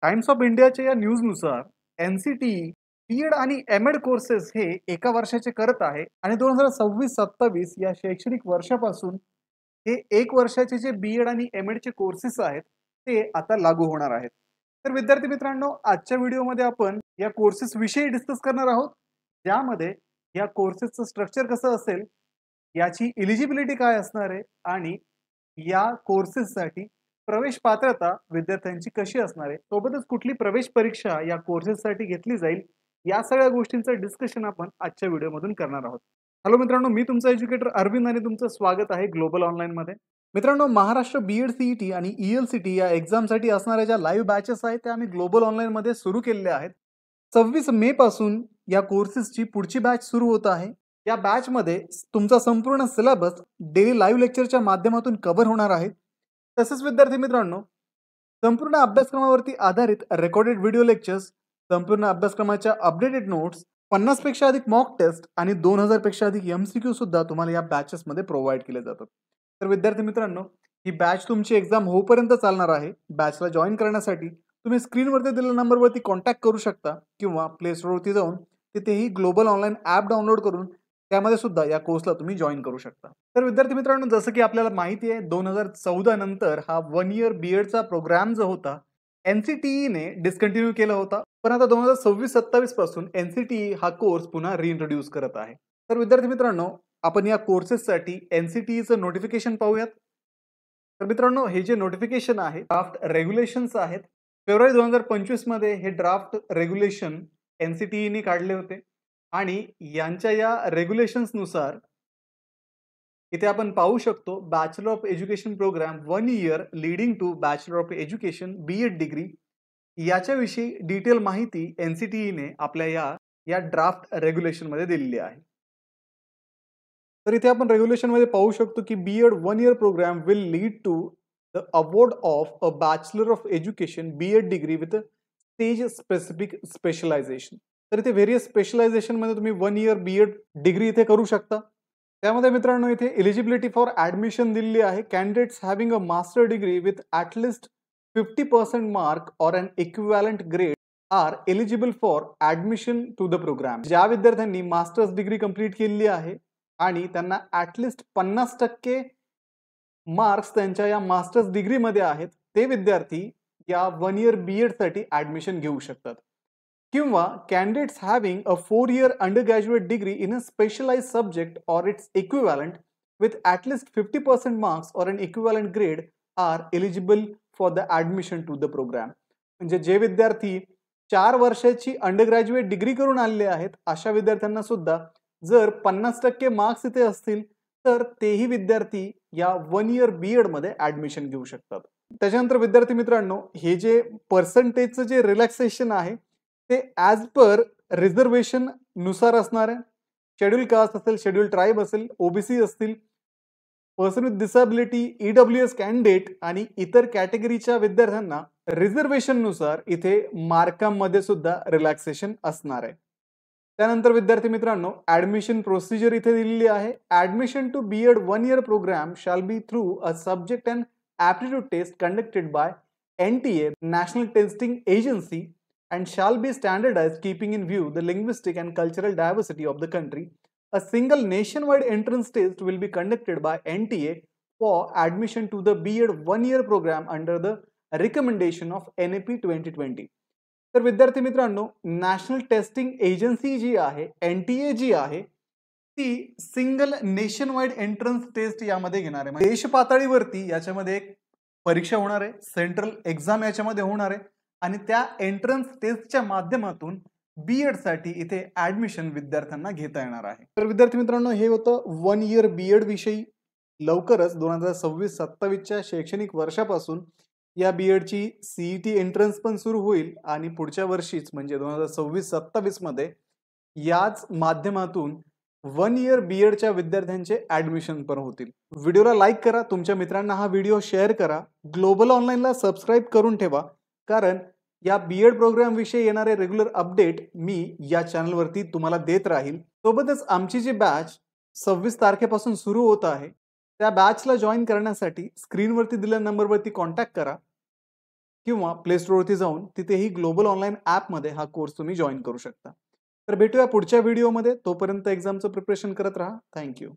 Times of इंडियाच्या या न्यूजनुसार NCT B.Ed आणि एमएड कोर्सेस हे एका वर्षाचे करत आहे आणि 2026-27 या शैक्षणिक वर्षापासून हे एक वर्षाचे जे बीएड आणि एमएड चे कोर्सेस आहेत ते आता लागू होणार आहेत. तर विद्यार्थी मित्रांनो, आजच्या व्हिडिओमध्ये आपण या कोर्सेस विषयी डिस्कस करणार आहोत, ज्यामध्ये या कोर्सेसचं स्ट्रक्चर कसं असेल, याची एलिजिबिलिटी काय असणार आहे आणि या कोर्सेससाठी प्रवेश पात्रता विद्यार्थ्यांची कशी असणार आहे, सोबतच कुठली प्रवेश परीक्षा या कोर्सेससाठी घेतली जाईल, या सगळ्या गोष्टींचं डिस्कशन आपण आजच्या व्हिडिओमधून करणार आहोत. हॅलो मित्रांनो, मी तुमचा एज्युकेटर अरविंद आणि तुमचं स्वागत आहे ग्लोबल ऑनलाईन मध्ये. मित्रांनो, महाराष्ट्र बीएड सीईटी आणि ईएलसीटी या एक्झामसाठी असणाऱ्या ज्या लाईव्ह बॅचेस आहेत त्या आम्ही ग्लोबल ऑनलाईन मध्ये सुरू केलेल्या आहेत. 26 मे पासून या कोर्सेसची पुढची बॅच सुरू होत आहे. या बॅच मध्ये तुमचा संपूर्ण सिलेबस डेली लाईव्ह लेक्चरच्या माध्यमातून कव्हर होणार आहे. तसेच विद्यार्थी मित्रांनो, संपूर्ण अभ्यासक्रमावरती आधारित रेकॉर्डेड व्हिडिओ लेक्चर्स, संपूर्ण अभ्यासक्रमाच्या अपडेटेड नोट्स, 50 पेक्षा अधिक मॉक टेस्ट आणि 2000 पेक्षा अधिक एमसीक्यू सुद्धा तुम्हाला या बॅचेस मध्ये प्रोव्हाइड केले जातात. तर विद्यार्थी मित्रांनो, ही बॅच तुमची एक्झाम होईपर्यंत चालणार आहे. बॅचला जॉईन करण्यासाठी तुम्ही स्क्रीनवरती दिलेल्या नंबरवरती कॉन्टॅक्ट करू शकता किंवा प्ले स्टोरवरती जाऊन तिथेही ग्लोबल ऑनलाईन ॲप डाउनलोड करून त्यामध्ये सुद्धा या कोर्सला तुम्ही जॉईन करू शकता. तर विद्यार्थी मित्रांनो, जसं की आपल्याला माहिती आहे, 2014 नंतर हा 1 इयर बीएडचा प्रोग्राम जो होता एनसीटीईने डिस्कंटिन्यू केला होता, पण आता 2026-27 पासून एनसीटीई हा कोर्स पुन्हा रिइंट्रोड्यूस करत आहे. तर विद्यार्थी मित्रांनो, आपण या कोर्सेससाठी एनसीटीईचं नोटिफिकेशन पाहूयात. तर मित्रांनो, हे जे नोटिफिकेशन आहे ड्राफ्ट रेग्युलेशन्स आहेत. फेब्रुवारी 2025 मध्ये हे ड्राफ्ट रेग्युलेशन एनसीटीईने काढले होते आणि यांच्या या रेग्युलेशन्स नुसार इथे आपण पाहू शकतो, bachelor of education programme 1 year leading to bachelor of education BEd degree, याच्याविषयी डिटेल माहिती एनसीटीईने आपल्या या ड्राफ्ट रेग्युलेशन मध्ये दिलेली आहे. तर इथे आपण रेग्युलेशन मध्ये पाहू शकतो की BEd 1 year programme will lead to the award of a bachelor of education BEd degree with stage specific specialisation. तर इथे व्हेरियस स्पेशलायझेशन मध्ये तुम्ही 1 इयर बीएड डिग्री इथे करू शकता. त्यामध्ये मित्रांनो, इथे एलिजिबिलिटी फॉर ऍडमिशन दिलेली आहे. Candidates having a master degree with at least 50% mark or an equivalent grade are eligible for admission to the program. ज्या विद्यार्थ्यांनी मास्टर्स डिग्री कंप्लीट केलेली आहे आणि त्यांना ॲटलिस्ट 50% मार्क्स त्यांच्या या मास्टर्स डिग्रीमध्ये आहेत, ते विद्यार्थी या 1 इयर बीएड साठी ऍडमिशन घेऊ शकतात. किंवा candidates having a 4 year undergraduate degree in a specialized subject or its equivalent with at least 50% marks or an equivalent grade are eligible for the admission to the program. म्हणजे जे विद्यार्थी 4 वर्षाची undergraduate degree करून आलेले आहेत, अशा विद्यार्थ्यांना सुद्धा जर 50% मार्क्स इथे असतील तर तेही विद्यार्थी या 1 इयर बीएड मध्ये ऍडमिशन घेऊ शकतात. त्याच्यानंतर विद्यार्थी मित्रांनो, हे जे पर्सेंटेजचं जे रिलॅक्सेशन आहे ते ॲज पर रिझर्वेशन नुसार असणार आहे. शेड्यूल कास्ट असेल, शेड्यूल ट्राईब असेल, ओबीसी असतील, person with disability, EWS candidate आणि इतर कॅटेगरीच्या विद्यार्थ्यांना रिझर्वेशन नुसार इथे मार्कांमध्ये सुद्धा रिलॅक्सेशन असणार आहे. त्यानंतर विद्यार्थी मित्रांनो, ऍडमिशन प्रोसिजर इथे दिलेली आहे. Admission to BEd 1 year programme shall be through a subject and aptitude test conducted by NTA, National Testing Agency, and shall be standardized keeping in view the linguistic and cultural diversity of the country. A single nationwide entrance test will be conducted by NTA for admission to the BEd 1 year program under the recommendation of NAP 2020. तर विद्यार्थी मित्रांनो, national Testing agency जी आहे, NTA जी आहे, ती single nation wide entrance test यामध्ये घेणार आहे. देश पातळीवरती याच्यामध्ये एक परीक्षा होणार आहे, सेंट्रल एक्झाम याच्यामध्ये होणार आहे आणि त्या एंट्रन्स टेस्टच्या माध्यमातून बीएड साठी इथे ऍडमिशन विद्यार्थ्यांना घेता येणार आहे. तर विद्यार्थी मित्रांनो, हे होतं 1 इयर बीएड विषयी. लवकरच 2026-27च्या शैक्षणिक वर्षापासून या बीएडची सीईटी एंट्रन्स पण सुरू होईल आणि पुढच्या वर्षीच म्हणजे 2026-27 मध्ये याच माध्यमातून 1 इयर बीएडच्या विद्यार्थ्यांचे ऍडमिशन पण होतील. व्हिडिओला लाईक करा, तुमच्या मित्रांना हा व्हिडिओ शेअर करा, ग्लोबल ऑनलाईनला सबस्क्राईब करून ठेवा, कारण या बीएड प्रोग्राम विषयी येणारे रेग्युलर अपडेट मी या चॅनलवरती तुम्हाला देत राहील. सोबतच आमची जी बॅच 26 तारखेपासून सुरू होत आहे, त्या बॅचला जॉईन करण्यासाठी स्क्रीनवरती दिलेल्या नंबरवरती कॉन्टॅक्ट करा किंवा प्ले स्टोअरवरती जाऊन तिथेही ग्लोबल ऑनलाईन ॲपमध्ये हा कोर्स तुम्ही जॉईन करू शकता. तर भेटूया पुढच्या व्हिडिओमध्ये. तोपर्यंत एक्झामचं प्रिपरेशन करत राहा. Thank you.